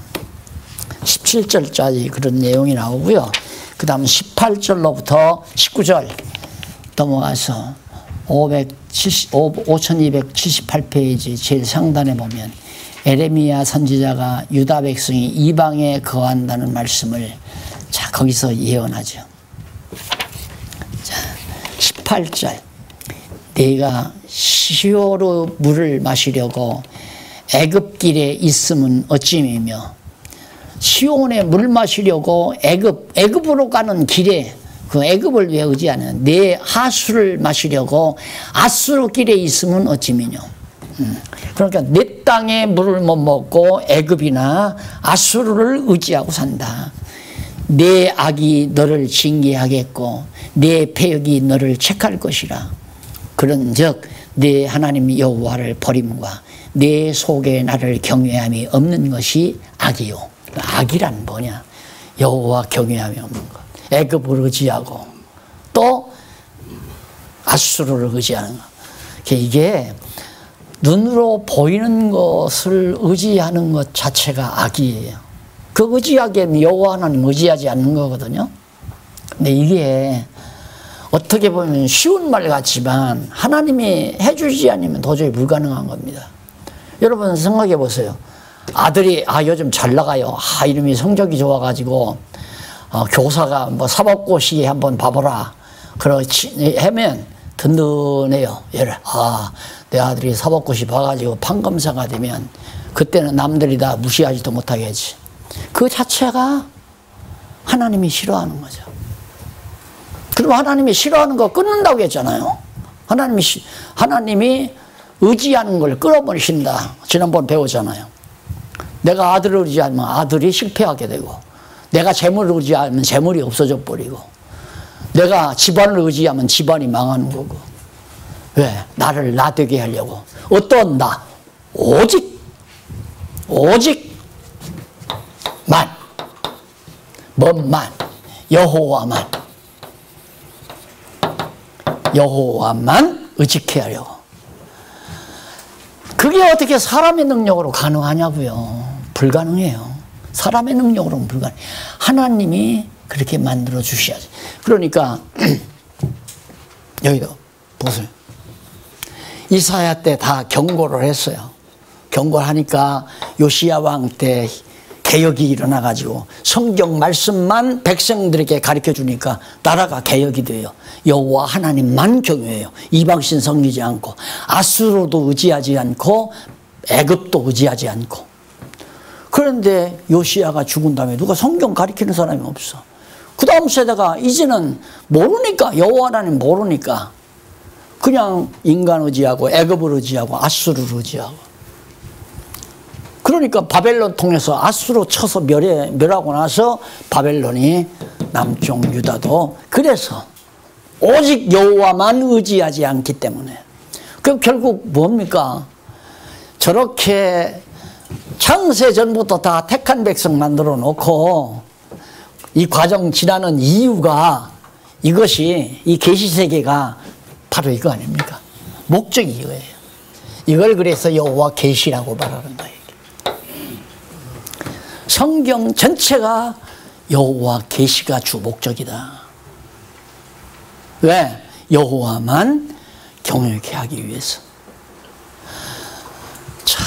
17절짜리 그런 내용이 나오고요. 그 다음 18절로부터 19절 넘어가서 5278페이지 제일 상단에 보면 에레미야 선지자가 유다 백성이 이방에 거한다는 말씀을 자 거기서 예언하죠. 자 18절 네가 시오르 물을 마시려고 애굽길에 있음은 어찌미며 시온에 물 마시려고 애굽으로 가는 길에 그 애굽을 왜 의지하는 내 하수를 마시려고 아수르 길에 있으면 어찌미뇨. 그러니까 내 땅에 물을 못 먹고 애굽이나 아수르를 의지하고 산다. 내 악이 너를 징계하겠고 내 패역이 너를 책할 것이라. 그런즉 내 하나님 여호와를 버림과 내 속에 나를 경외함이 없는 것이 악이요. 악이란 뭐냐? 여호와 경외함이 없는 것. 애굽을 의지하고 또 아수르를 의지하는 것. 이게 눈으로 보이는 것을 의지하는 것 자체가 악이에요. 그 의지하기에는 여호와 하나님 의지하지 않는 거거든요. 근데 이게 어떻게 보면 쉬운 말 같지만 하나님이 해주지 않으면 도저히 불가능한 겁니다. 여러분 생각해 보세요. 아들이 요즘 잘 나가요. 이름이 성적이 좋아가지고 교사가 뭐 사법고시 한번 봐보라. 그렇지 하면 든든해요. 내 아들이 사법고시 봐가지고 판검사가 되면 그때는 남들이 다 무시하지도 못하겠지. 그 자체가 하나님이 싫어하는 거죠. 그럼 하나님이 싫어하는 거 끊는다고 했잖아요. 하나님이 의지하는 걸 끊어버리신다. 지난번 배우잖아요. 내가 아들을 의지하면 아들이 실패하게 되고 내가 재물을 의지하면 재물이 없어져 버리고 내가 집안을 의지하면 집안이 망하는 거고. 왜? 나를 나되게 하려고. 어떤 나? 오직만. 뭔만? 여호와만 의지케 하려고. 그게 어떻게 사람의 능력으로 가능하냐고요. 불가능해요. 사람의 능력으로는 불가능해요. 하나님이 그렇게 만들어 주셔야지. 그러니까 여기도 보세요. 이사야 때 다 경고를 했어요. 경고를 하니까 요시야 왕 때 개혁이 일어나가지고 성경 말씀만 백성들에게 가르쳐 주니까 나라가 개혁이 돼요. 여호와 하나님만 경외해요. 이방신 섬기지 않고 아수르도 의지하지 않고 애굽도 의지하지 않고. 그런데 요시야가 죽은 다음에 누가 성경 가르치는 사람이 없어. 그 다음 세대가 이제는 모르니까 여호와 하나님 모르니까 그냥 인간 의지하고 애굽을 의지하고 아수르를 의지하고. 그러니까 바벨론 통해서 아수로 쳐서 멸하고 나서 바벨론이 남쪽 유다도 그래서 오직 여호와만 의지하지 않기 때문에 그럼 결국 뭡니까? 저렇게 창세 전부터 다 택한 백성 만들어 놓고 이 과정 지나는 이유가 이것이 이 계시세계가 바로 이거 아닙니까? 목적이 이거예요. 이걸 그래서 여호와 계시라고 말하는 거예요. 성경 전체가 여호와 계시가 주 목적이다. 왜? 여호와만 경외케 하기 위해서. 자,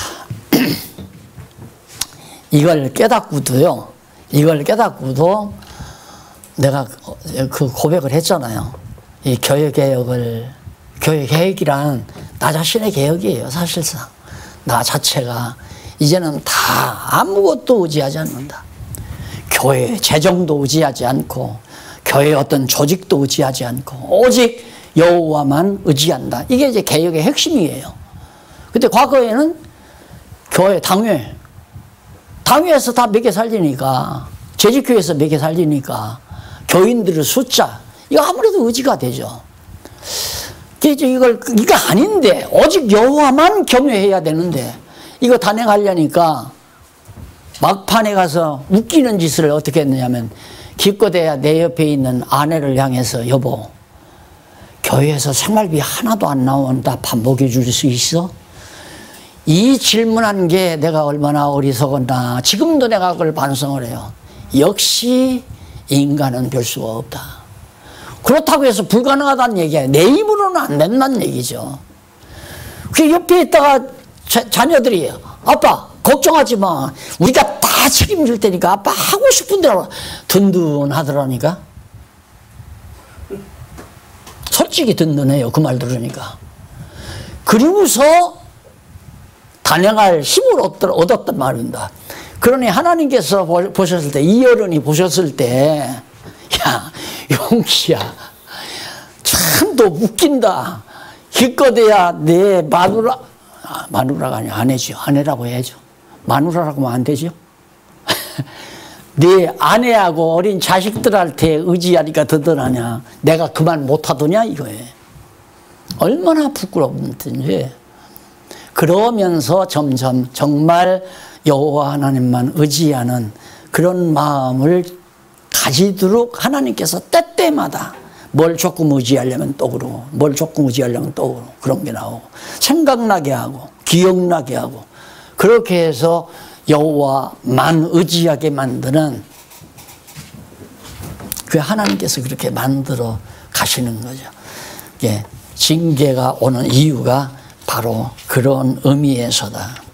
이걸 깨닫고도요. 이걸 깨닫고도 내가 그 고백을 했잖아요. 이 교회 개혁이란 나 자신의 개혁이에요. 사실상 나 자체가 이제는 다 아무것도 의지하지 않는다. 교회 재정도 의지하지 않고 교회 어떤 조직도 의지하지 않고 오직 여호와만 의지한다. 이게 이제 개혁의 핵심이에요. 근데 과거에는 교회 당회에서 다 먹여 살리니까 재직교회에서 먹여 살리니까 교인들의 숫자 이거 아무래도 의지가 되죠. 이거 아닌데 오직 여호와만 경외해야 되는데 이거 단행하려니까 막판에 가서 웃기는 짓을 어떻게 했느냐면 기껏해야 내 옆에 있는 아내를 향해서 여보 교회에서 생활비 하나도 안 나온다 밥 먹여줄 수 있어? 이 질문한 게 내가 얼마나 어리석었나. 지금도 내가 그걸 반성을 해요. 역시 인간은 별 수가 없다. 그렇다고 해서 불가능하다는 얘기야. 내 힘으로는 안 된다는 얘기죠. 그 옆에 있다가 자녀들이 아빠 걱정하지 마. 우리가 다 책임질 테니까 아빠 하고 싶은 대로 든든하더라니까. 솔직히 든든해요. 그 말 들으니까. 그리고서 단행할 힘을 얻었단 말입니다. 그러니 하나님께서 보셨을 때 이 어른이 보셨을 때 야 용기야 참 너 웃긴다. 기껏해야 내 마누라가 아니야 아내죠. 아내라고 해야죠. 마누라라고 하면 안 되죠. 네 아내하고 어린 자식들한테 의지하니까 든든하냐. 내가 그만 못하더냐 이거예요. 얼마나 부끄럽든지. 그러면서 점점 정말 여호와 하나님만 의지하는 그런 마음을 가지도록 하나님께서 때때마다 뭘 조금 의지하려면 또 그러고 뭘 조금 의지하려면 또 그러고 그런 게 나오고 생각나게 하고 기억나게 하고 그렇게 해서 여호와만 의지하게 만드는 그 하나님께서 그렇게 만들어 가시는 거죠. 예, 징계가 오는 이유가 바로 그런 의미에서다.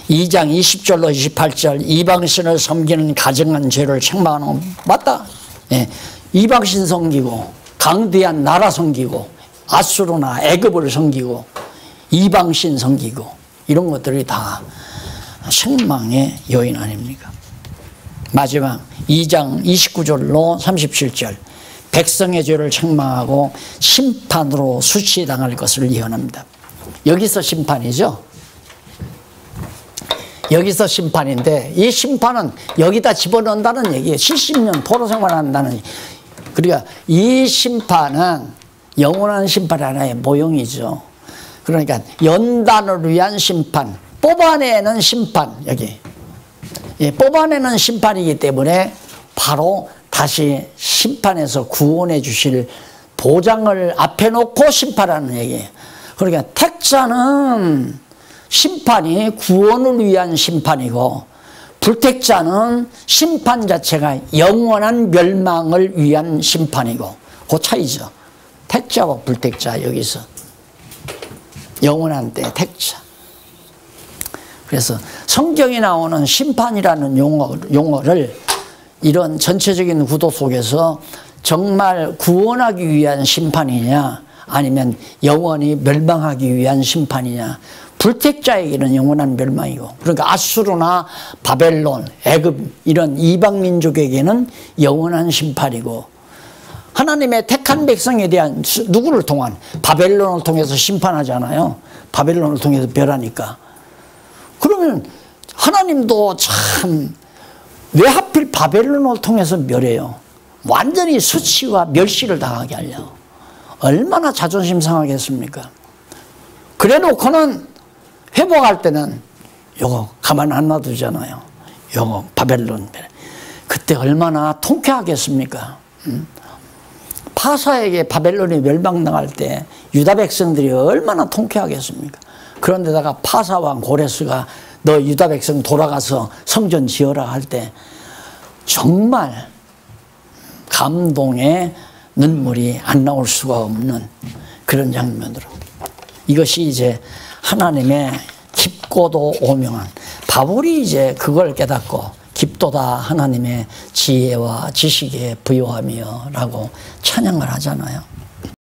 2장 20절로 28절 이방신을 섬기는 가증한 죄를 책망하는 건 맞다. 예, 이방신 섬기고 강대한 나라 섬기고 아수르나 애굽을 섬기고 이방신 섬기고 이런 것들이 다 책망의 요인 아닙니까? 마지막 2장 29절로 37절 백성의 죄를 책망하고 심판으로 수치당할 것을 예언합니다. 여기서 심판이죠. 여기서 심판인데 이 심판은 여기다 집어넣는다는 얘기예요. 70년 포로 생활한다는. 그러니까 이 심판은 영원한 심판 하나의 모형이죠. 그러니까 연단을 위한 심판, 뽑아내는 심판. 여기 뽑아내는 심판이기 때문에 바로 다시 심판에서 구원해 주실 보장을 앞에 놓고 심판하는 얘기예요. 그러니까 택자는 심판이 구원을 위한 심판이고 불택자는 심판 자체가 영원한 멸망을 위한 심판이고 그 차이죠. 택자와 불택자 여기서 영원한 때 택자. 그래서 성경에 나오는 심판이라는 용어를 이런 전체적인 구도 속에서 정말 구원하기 위한 심판이냐 아니면 영원히 멸망하기 위한 심판이냐. 불택자에게는 영원한 멸망이고 그러니까 아수르나 바벨론, 애굽 이런 이방 민족에게는 영원한 심판이고 하나님의 택한 백성에 대한 누구를 통한 바벨론을 통해서 심판하잖아요. 바벨론을 통해서 멸하니까. 그러면 하나님도 참 왜 하필 바벨론을 통해서 멸해요? 완전히 수치와 멸시를 당하게 하려고. 얼마나 자존심 상하겠습니까? 그래 놓고는 회복할 때는 요거 가만 안 놔두잖아요. 요거 바벨론. 그때 얼마나 통쾌하겠습니까? 파사에게 바벨론이 멸망당할 때 유다 백성들이 얼마나 통쾌하겠습니까? 그런데다가 파사 왕 고레스가 너 유다 백성 돌아가서 성전 지어라 할 때 정말 감동의 눈물이 안 나올 수가 없는 그런 장면으로, 이것이 이제 하나님의 깊고도 오명한, 바울이 이제 그걸 깨닫고 깊도다 하나님의 지혜와 지식에 부요하며 라고 찬양을 하잖아요.